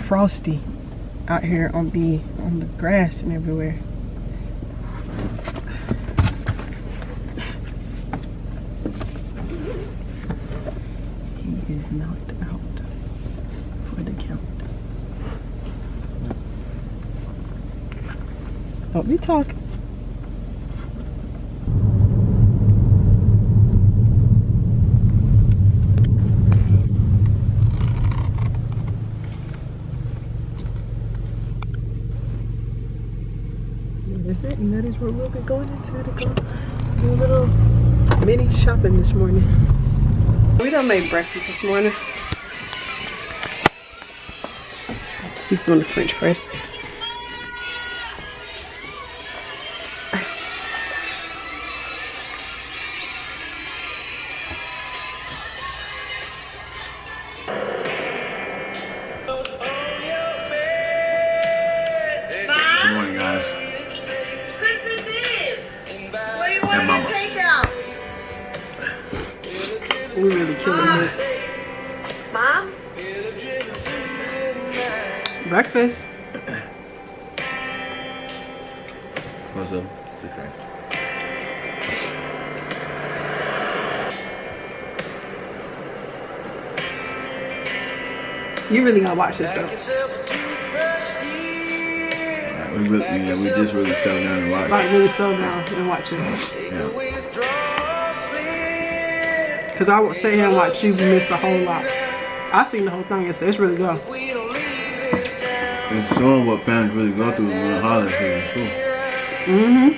frosty out here on the grass and everywhere. He is knocked out for the count. Don't be talking. That's it, and that is where we'll be going into to go do a little mini shopping this morning. We done made breakfast this morning. He's doing the French press. Good morning, guys. Christmas Eve! What do you want And to Mama. take out? We really killing this. Mom? Breakfast. What's up? Success. You really gotta watch this though. We just really settled down and watched. Like really slow down and watch it. Yeah. Cause I would sit here and watch you miss a whole lot. I've seen the whole thing. It's really good. It's showing what families really go through in the holiday season too.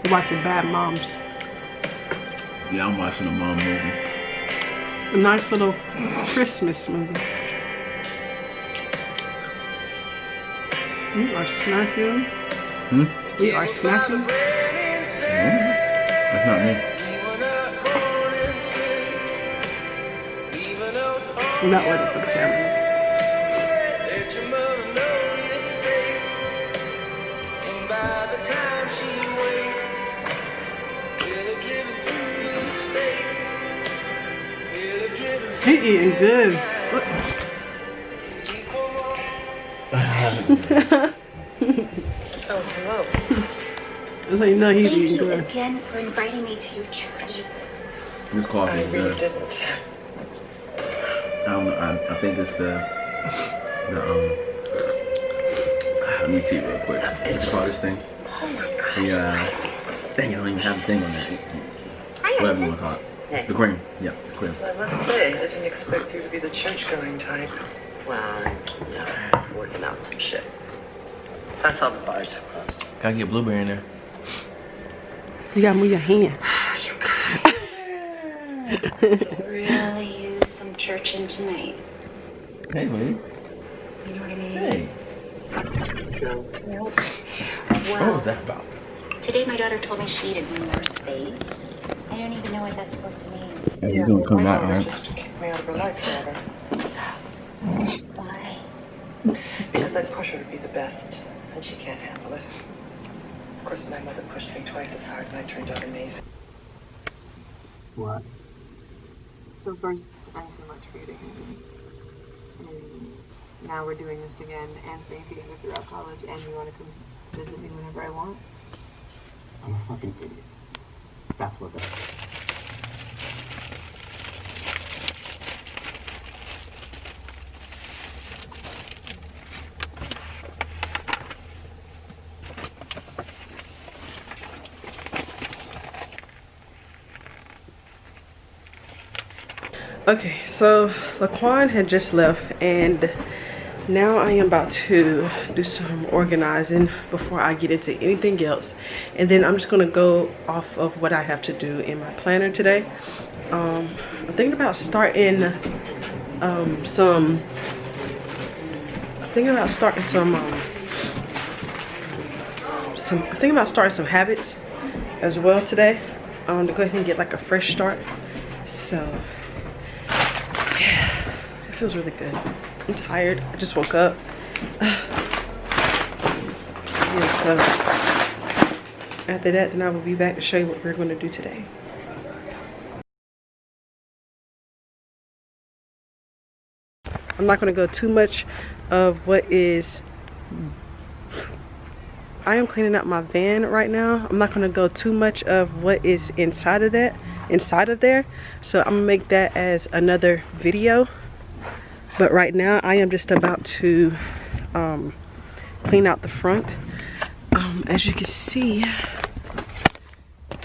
We're watching Bad Moms. Yeah, I'm watching a mom movie. A nice little Christmas movie. We are snacking. We are snacking. That's not me. I'm not waiting for the camera. He eating good. Oh, hello. That's how you know he's Thank eating you good. again for inviting me to your church. This coffee is good. didn't. I think it's the let me see real quick. What you call this thing? Oh my god. The dang, I don't even have a thing on that. Whatever you want to call it. The cream. Yeah, the cream. I must say, I didn't expect you to be the church-going type. Well, I'm working out some shit. That's how the bars are closed. Gotta get blueberry in there. You gotta move your hand. Really use some church in tonight. Hey, lady. You know what I mean? Hey. Nope. What Well, was that about? today my daughter told me she needed more space. I don't even know what that's supposed to mean. Hey, you gonna come my out, daughter right? just kicked me out of her life forever. Why? Because I push her to be the best, and she can't handle it. Of course, my mother pushed me twice as hard, and I turned out amazing. What? So first, I'm so much for you to handle. And now we're doing this again and staying together throughout college, and you want to come visit me whenever I want? I'm a fucking idiot. That's what that is. Okay, so Laquan had just left and now I am about to do some organizing before I get into anything else, and then I'm just gonna go off of what I have to do in my planner today. I'm thinking about starting some habits as well today. To go ahead and get like a fresh start. So yeah, it feels really good. I'm tired. I just woke up. Yeah, so after that, then I will be back to show you what we're going to do today. I'm not going to go too much of what is... I am cleaning up my van right now. I'm not going to go too much of what is inside of there. So I'm going to make that as another video. But right now I am just about to clean out the front. As you can see,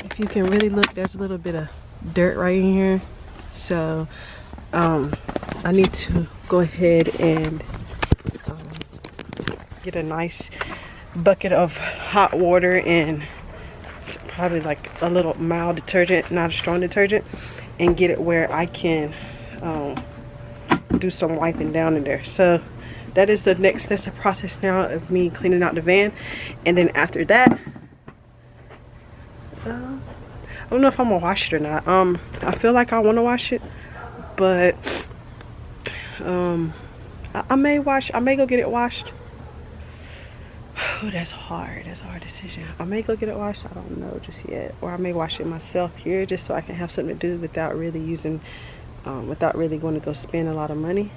if you can really look, there's a little bit of dirt right in here. So I need to go ahead and get a nice bucket of hot water and probably like a little mild detergent, not a strong detergent, and get it where I can do some wiping down in there. So that is the next, that's the process now of me cleaning out the van. And then after that, I don't know if I'm gonna wash it or not. I feel like I want to wash it, but I may go get it washed. Oh, that's hard. That's a hard decision. I may go get it washed. I don't know just yet. Or I may wash it myself here just so I can have something to do without really using, without really going to go spend a lot of money.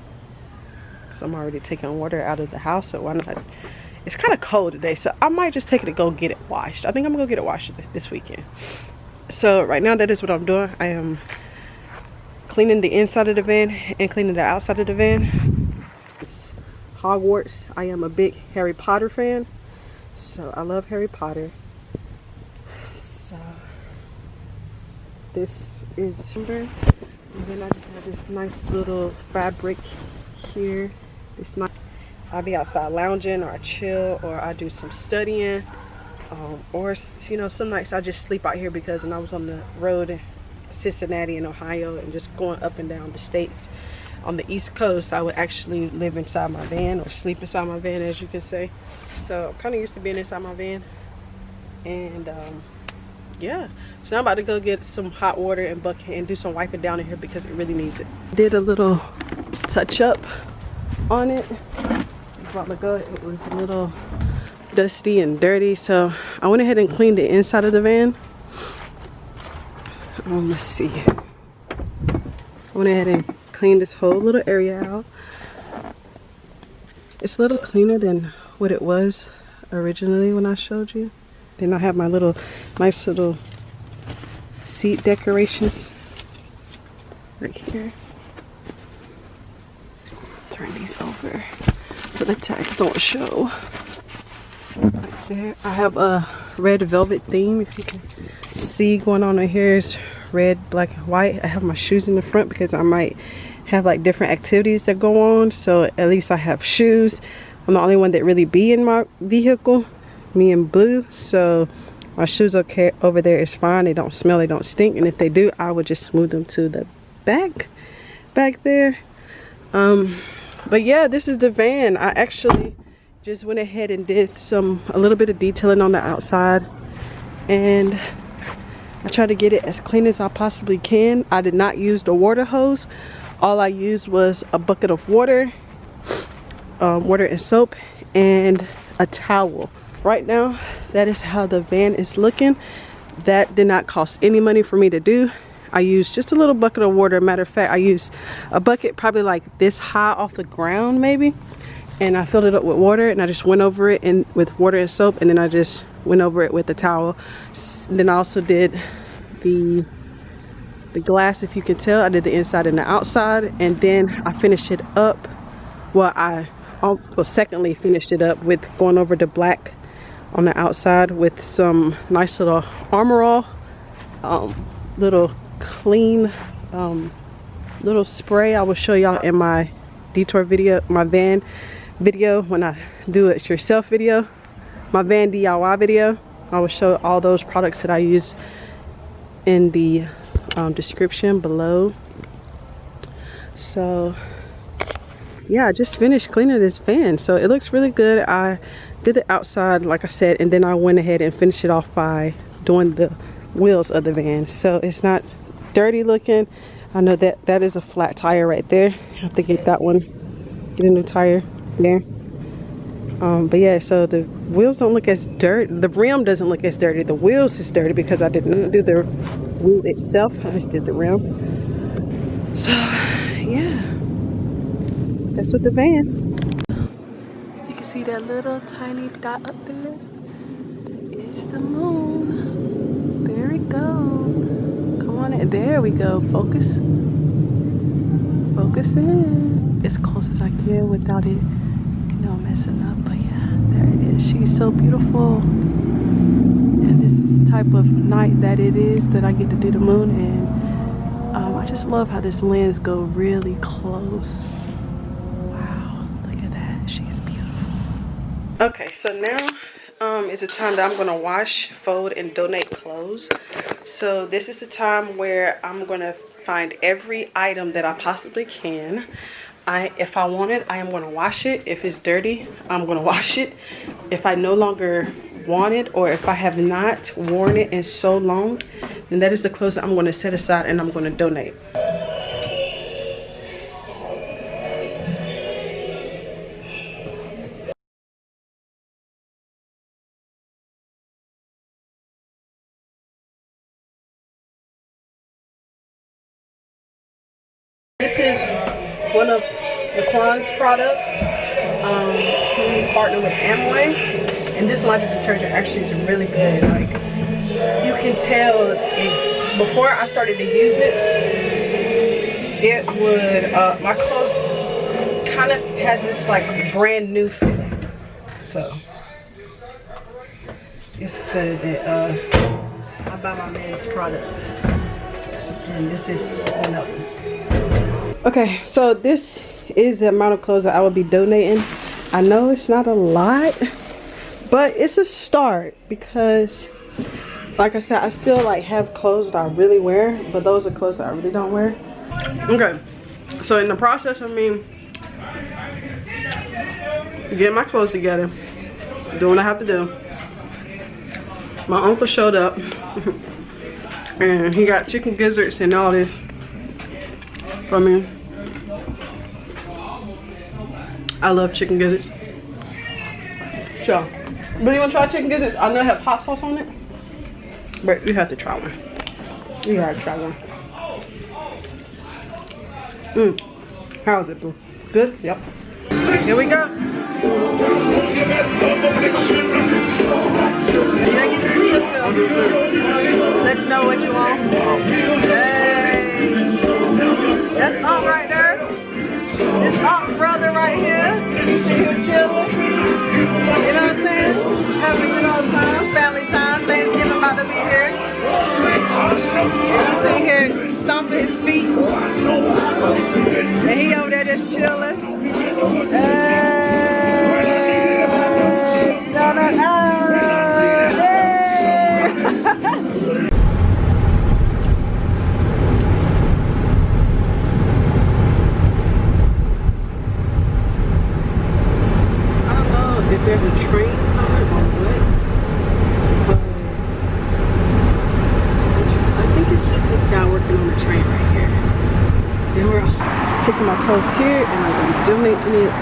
Because I'm already taking water out of the house, so why not? It's kind of cold today, so I might just take it to go get it washed. I think I'm going to go get it washed this weekend. So right now, that is what I'm doing. I am cleaning the inside of the van and cleaning the outside of the van. It's Hogwarts. I am a big Harry Potter fan, so I love Harry Potter. So this is, and then I just have this nice little fabric here. This nice, I'll be outside lounging, or I chill, or I do some studying, or you know, some nights I just sleep out here, because when I was on the road in Cincinnati and Ohio and just going up and down the states on the East Coast, I would actually live inside my van, or sleep inside my van, as you can say. So I'm kind of used to being inside my van. And yeah, so I'm about to go get some hot water and bucket and do some wiping down in here, because it really needs it. Did a little touch up on it a while ago. It was a little dusty and dirty, so I went ahead and cleaned the inside of the van. Let's see, I went ahead and cleaned this whole little area out. It's a little cleaner than what it was originally when I showed you. Then I have my little nice little seat decorations right here. Turn these over so the tags don't show. Right there, I have a red velvet theme. If you can see going on right here, is red, black, and white. I have my shoes in the front because I might have like different activities that go on, so at least I have shoes. I'm the only one that really be in my vehicle, me and Blue, so my shoes okay over there is fine. They don't smell, they don't stink, and if they do, I would just move them to the back there. But yeah, this is the van. I actually just went ahead and did a little bit of detailing on the outside, and I try to get it as clean as I possibly can. I did not use the water hose. All I used was a bucket of water, water and soap, and a towel. Right now, that is how the van is looking. That did not cost any money for me to do. I used just a little bucket of water. Matter of fact, I used a bucket probably like this high off the ground maybe, and I filled it up with water, and I just went over it with water and soap, and then I just went over it with the towel. Then I also did the glass, if you can tell. I did the inside and the outside, and then I finished it up. Secondly finished it up with going over the black on the outside with some nice little Armor All, little clean little spray. I will show y'all in my detour video, my van video, when I do it yourself video, my van DIY video. I will show all those products that I use in the description below. So yeah, I just finished cleaning this van, so it looks really good. I did the outside, like I said, and then I went ahead and finished it off by doing the wheels of the van, so it's not dirty looking. I know that is a flat tire right there. I have to get that one, get a new tire there. But yeah, so the wheels don't look as dirty. The rim doesn't look as dirty. The wheels is dirty because I didn't do the wheel itself. I just did the rim. So yeah, That's with the van. You can see that little tiny dot up there. It's the moon. There we go. Come on in. There we go. Focus. Focus in. As close as I can without it, messing up. But yeah, there it is. She's so beautiful. And this is the type of night that it is that I get to do the moon. And I just love how this lens go really close. Wow, look at that. She's beautiful. Okay, so now is the time that I'm gonna wash, fold, and donate clothes. So this is the time where I'm gonna find every item that I possibly can. If I want it, I am gonna wash it. If it's dirty, I'm gonna wash it. If I no longer want it, or if I have not worn it in so long, then that is the clothes that I'm gonna set aside and I'm gonna donate. This is one of Laquan's products. He's partnered with Amway, and this laundry detergent actually is really good. Like, you can tell it, before I started to use it, it would my clothes kind of has this like brand new feeling. So it's good that I buy my man's products, and this is one of them. Okay, so this is the amount of clothes that I will be donating. I know it's not a lot, but it's a start because, like I said, I still like have clothes that I really wear, but those are clothes that I really don't wear. Okay, so in the process of me getting my clothes together, doing what I have to do, my uncle showed up and he got chicken gizzards and all this for me. I love chicken gizzards. So, but you want to try chicken gizzards? I know I have hot sauce on it, but you have to try one. You gotta try one. How is it, boo? Good? Yep. Here we go. Let you know what you want. Hey. That's all right there. This Aunt brother right here. See him chilling. You know what I'm saying? Having a good old time, family time, Thanksgiving about to be here. And you see here stomping his feet. And he over there just chilling. If there's a train coming or what, but I think it's just this guy working on the train right here. And we're taking my clothes here and I'm going to donate it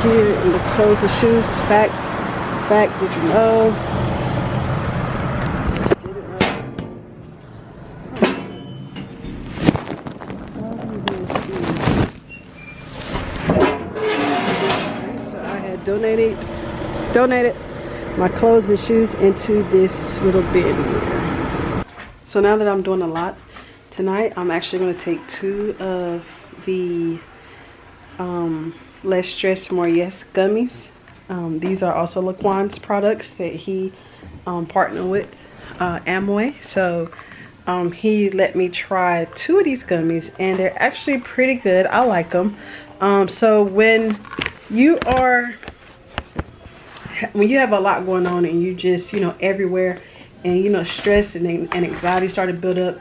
here in the clothes and shoes. Fact, did you know? Did it right. So I had donated my clothes and shoes into this little bin here. So now that I'm doing a lot tonight, I'm actually going to take 2 of the Less Stress More Yes gummies. These are also Laquan's products that he partnered with Amway. So he let me try 2 of these gummies and they're actually pretty good. I like them. So when you have a lot going on and you just, everywhere, and stress and anxiety start to build up,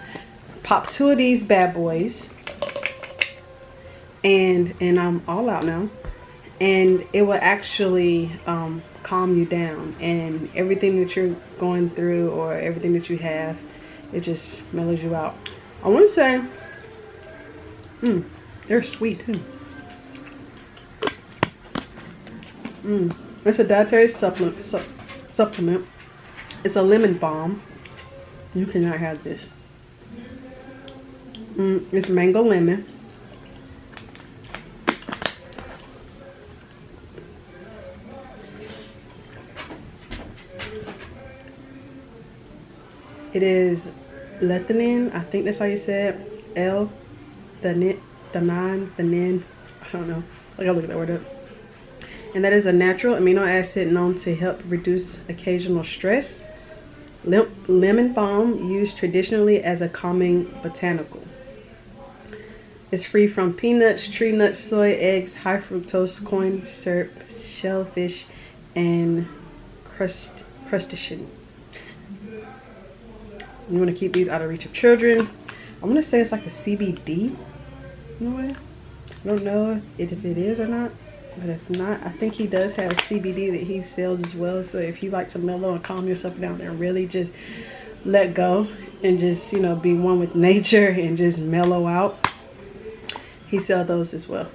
pop 2 of these bad boys, and I'm all out now, and it will actually calm you down, and everything that you're going through or everything that you have, it just mellows you out. I want to say they're sweet too. It's a dietary supplement. It's a lemon balm. You cannot have this. It's mango lemon. It is lethanin, I think that's how you say it. L-theanine, I don't know. I gotta look that word up. And that is a natural amino acid known to help reduce occasional stress. Lemon balm, used traditionally as a calming botanical. It's free from peanuts, tree nuts, soy, eggs, high fructose corn syrup, shellfish, and crustacean. You want to keep these out of reach of children. I'm gonna say it's like a CBD. You know what? I don't know if it is or not, but if not, I think he does have CBD that he sells as well. So if you like to mellow and calm yourself down and really just let go and just, you know, be one with nature and just mellow out, he sells those as well.